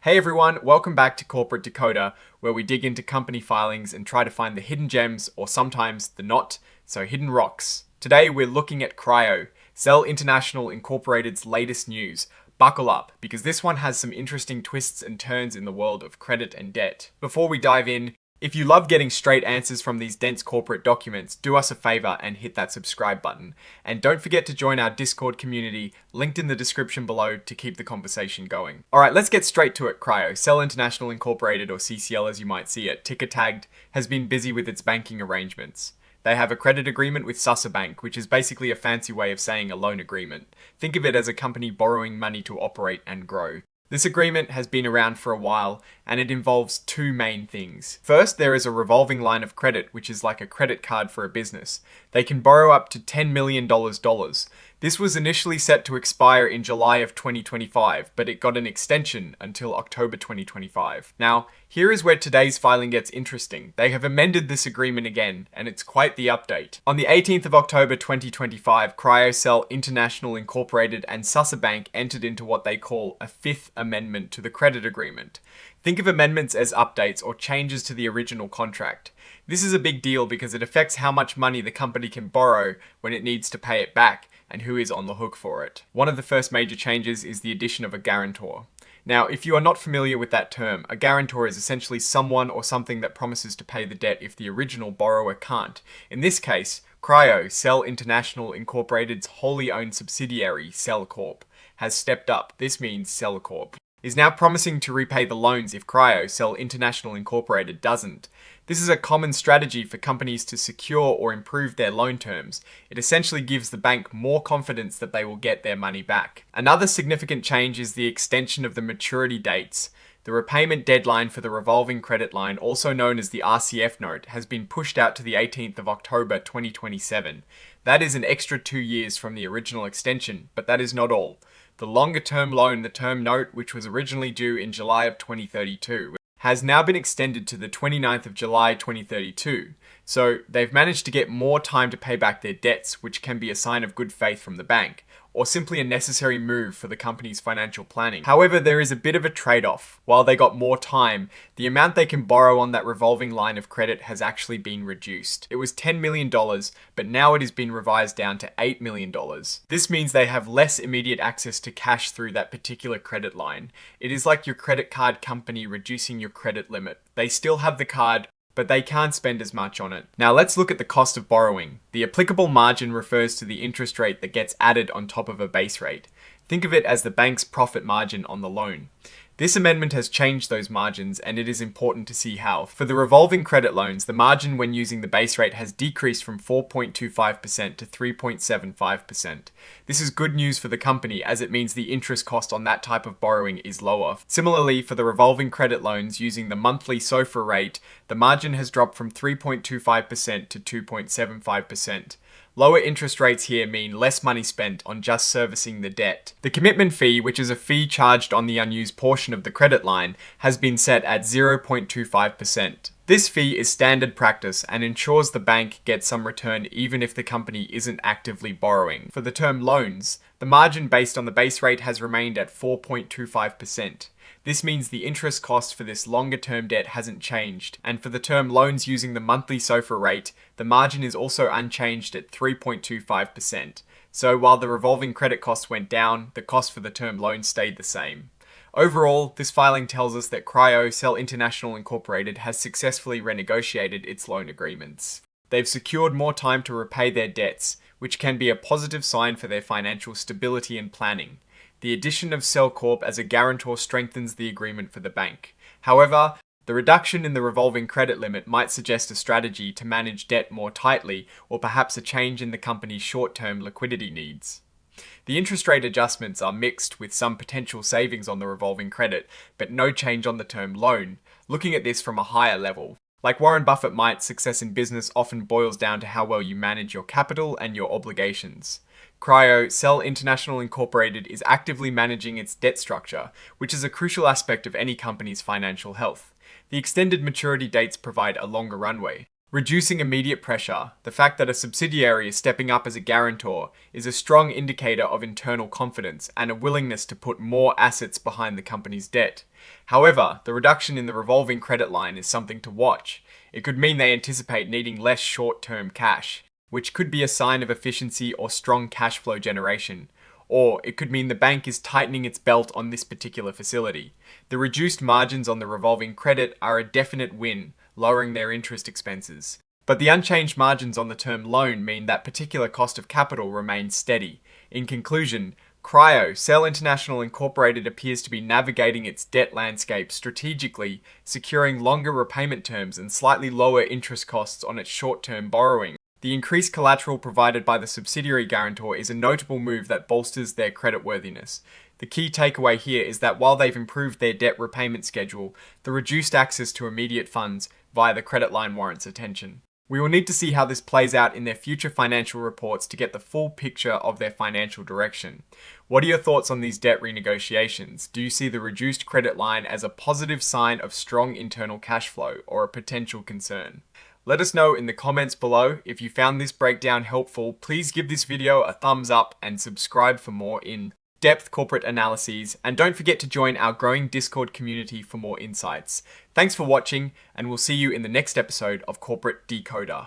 Hey everyone, welcome back to Corporate Decoder, where we dig into company filings and try to find the hidden gems, or sometimes the not so hidden rocks. Today we're looking at Cryo-Cell International Incorporated's latest news. Buckle up, because this one has some interesting twists and turns in the world of credit and debt. Before we dive in, if you love getting straight answers from these dense corporate documents, do us a favor and hit that subscribe button. And don't forget to join our Discord community, linked in the description below, to keep the conversation going. Alright, let's get straight to it. Cryo-Cell International Incorporated, or CCL as you might see it, ticker tagged, has been busy with its banking arrangements. They have a credit agreement with Bank, which is basically a fancy way of saying a loan agreement. Think of it as a company borrowing money to operate and grow. This agreement has been around for a while, and it involves two main things. First, there is a revolving line of credit, which is like a credit card for a business. They can borrow up to $10 million. This was initially set to expire in July of 2025, but it got an extension until October 2025. Now, here is where today's filing gets interesting. They have amended this agreement again, and it's quite the update. On the 18th of October 2025, Cryo-Cell International Incorporated and Bank entered into what they call a Fifth Amendment to the credit agreement. Think of amendments as updates or changes to the original contract. This is a big deal because it affects how much money the company can borrow when it needs to pay it back, and who is on the hook for it. One of the first major changes is the addition of a guarantor. Now, if you are not familiar with that term, a guarantor is essentially someone or something that promises to pay the debt if the original borrower can't. In this case, Cryo-Cell International Incorporated's wholly owned subsidiary, Cell Corp, has stepped up. This means Cell Corp is now promising to repay the loans if Cryo-Cell International Incorporated doesn't. This is a common strategy for companies to secure or improve their loan terms. It essentially gives the bank more confidence that they will get their money back. Another significant change is the extension of the maturity dates. The repayment deadline for the revolving credit line, also known as the RCF note, has been pushed out to the 18th of October 2027. That is an extra 2 years from the original extension, but that is not all. The longer-term loan, the term note, which was originally due in July of 2032, has now been extended to the 29th of July 2032. So they've managed to get more time to pay back their debts, which can be a sign of good faith from the bank, or simply a necessary move for the company's financial planning. However, there is a bit of a trade-off. While they got more time, the amount they can borrow on that revolving line of credit has actually been reduced. It was $10 million, but now it has been revised down to $8 million. This means they have less immediate access to cash through that particular credit line. It is like your credit card company reducing your credit limit. They still have the card, but they can't spend as much on it. Now let's look at the cost of borrowing. The applicable margin refers to the interest rate that gets added on top of a base rate. Think of it as the bank's profit margin on the loan. This amendment has changed those margins, and it is important to see how. For the revolving credit loans, the margin when using the base rate has decreased from 4.25% to 3.75%. This is good news for the company, as it means the interest cost on that type of borrowing is lower. Similarly, for the revolving credit loans using the monthly SOFR rate, the margin has dropped from 3.25% to 2.75%. Lower interest rates here mean less money spent on just servicing the debt. The commitment fee, which is a fee charged on the unused portion of the credit line, has been set at 0.25%. This fee is standard practice and ensures the bank gets some return even if the company isn't actively borrowing. For the term loans, the margin based on the base rate has remained at 4.25%. This means the interest cost for this longer term debt hasn't changed, and for the term loans using the monthly SOFR rate, the margin is also unchanged at 3.25%. So while the revolving credit cost went down, the cost for the term loan stayed the same. Overall, this filing tells us that Cryo-Cell International Incorporated has successfully renegotiated its loan agreements. They've secured more time to repay their debts, which can be a positive sign for their financial stability and planning. The addition of Cell Corp as a guarantor strengthens the agreement for the bank. However, the reduction in the revolving credit limit might suggest a strategy to manage debt more tightly, or perhaps a change in the company's short-term liquidity needs. The interest rate adjustments are mixed, with some potential savings on the revolving credit, but no change on the term loan. Looking at this from a higher level, like Warren Buffett might, success in business often boils down to how well you manage your capital and your obligations. Cryo-Cell International Incorporated is actively managing its debt structure, which is a crucial aspect of any company's financial health. The extended maturity dates provide a longer runway. Reducing immediate pressure, the fact that a subsidiary is stepping up as a guarantor, is a strong indicator of internal confidence and a willingness to put more assets behind the company's debt. However, the reduction in the revolving credit line is something to watch. It could mean they anticipate needing less short-term cash, which could be a sign of efficiency or strong cash flow generation. Or it could mean the bank is tightening its belt on this particular facility. The reduced margins on the revolving credit are a definite win, lowering their interest expenses. But the unchanged margins on the term loan mean that particular cost of capital remains steady. In conclusion, Cryo-Cell International Incorporated appears to be navigating its debt landscape strategically, securing longer repayment terms and slightly lower interest costs on its short-term borrowing. The increased collateral provided by the subsidiary guarantor is a notable move that bolsters their creditworthiness. The key takeaway here is that while they've improved their debt repayment schedule, the reduced access to immediate funds via the credit line warrants attention. We will need to see how this plays out in their future financial reports to get the full picture of their financial direction. What are your thoughts on these debt renegotiations? Do you see the reduced credit line as a positive sign of strong internal cash flow or a potential concern? Let us know in the comments below. If you found this breakdown helpful, please give this video a thumbs up and subscribe for more in-depth corporate analyses. And don't forget to join our growing Discord community for more insights. Thanks for watching, and we'll see you in the next episode of Corporate Decoder.